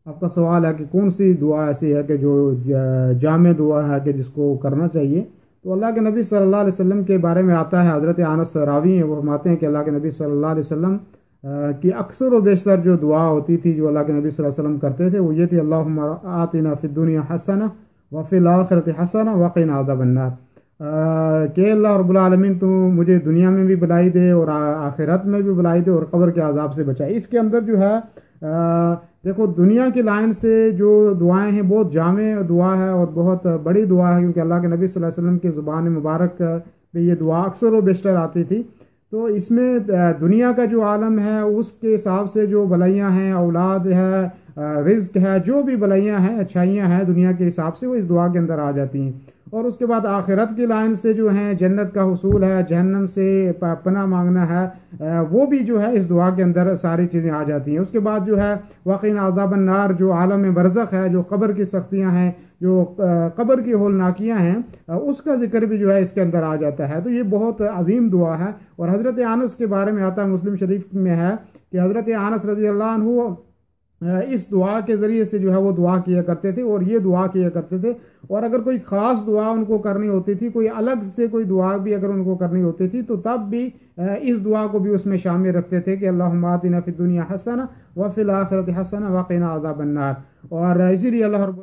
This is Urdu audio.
آپ کا سوال ہے کہ کون سی دعا ایسی ہے کہ جو جامع دعا ہے کہ جس کو کرنا چاہیے؟ تو اللہ کے نبی صلی اللہ علیہ وسلم کے بارے میں آتا ہے، حضرت انس راوی ہیں، وہ فرماتے ہیں کہ اللہ کے نبی صلی اللہ علیہ وسلم کی اکثر و بیشتر جو دعا ہوتی تھی جو اللہ کے نبی صلی اللہ علیہ وسلم کرتے تھے وہ یہ تھی: اللہم آتنا فی الدنیا حسنہ وفی الآخرۃ حسنہ وقنا عذاب النار، کہ اللہ رب العالمین تو مجھے دنیا میں بھی بھلائی دے اور آخرت میں بھی بھلائی دے اور قبر کے عذاب سے بچائے۔ اس کے اندر جو ہے دیکھو دنیا کی لائن سے جو دعائیں ہیں بہت جامع دعا ہے اور بہت بڑی دعا ہے، کیونکہ اللہ کے نبی صلی اللہ علیہ وسلم کی زبان مبارک پہ یہ دعا اکثر و بیشتر آتی تھی۔ تو اس میں دنیا کا جو عالم ہے اس کے حساب سے جو بھلائیاں ہیں، اولاد ہے، رزق ہے، جو بھی بھلائیاں ہیں، اچھائیاں ہیں دنیا کے حساب سے، وہ اس دعا کے اندر آ جاتی ہیں۔ اور اس کے بعد آخرت کی لائن سے جو ہیں جنت کا حصول ہے، جہنم سے پناہ مانگنا ہے، وہ بھی جو ہے اس دعا کے اندر ساری چیزیں آ جاتی ہیں۔ اس کے بعد جو ہے وقنا عذاب النار، جو عالم برزخ ہے، جو قبر کی سختیاں ہیں، جو قبر کی ہولناکیاں ہیں، اس کا ذکر بھی جو ہے اس کے اندر آ جاتا ہے۔ تو یہ بہت عظیم دعا ہے۔ اور حضرت انس کے بارے میں آتا ہے، مسلم شریف میں ہے کہ حضرت انس رضی اللہ عنہ اس دعا کے ذریعے سے جو ہے وہ دعا کیا کرتے تھے اور یہ دعا کیا کرتے تھے۔ اور اگر کوئی خاص دعا ان کو کرنی ہوتی تھی، کوئی الگ سے کوئی دعا بھی اگر ان کو کرنی ہوتی تھی، تو تب بھی اس دعا کو بھی اس میں شامل رکھتے تھے کہ اللہم آتنا فی الدنیا حسنہ وفی الآخرۃ حسنہ وقنا عذاب النار۔ اور اسی لیے اللہ رب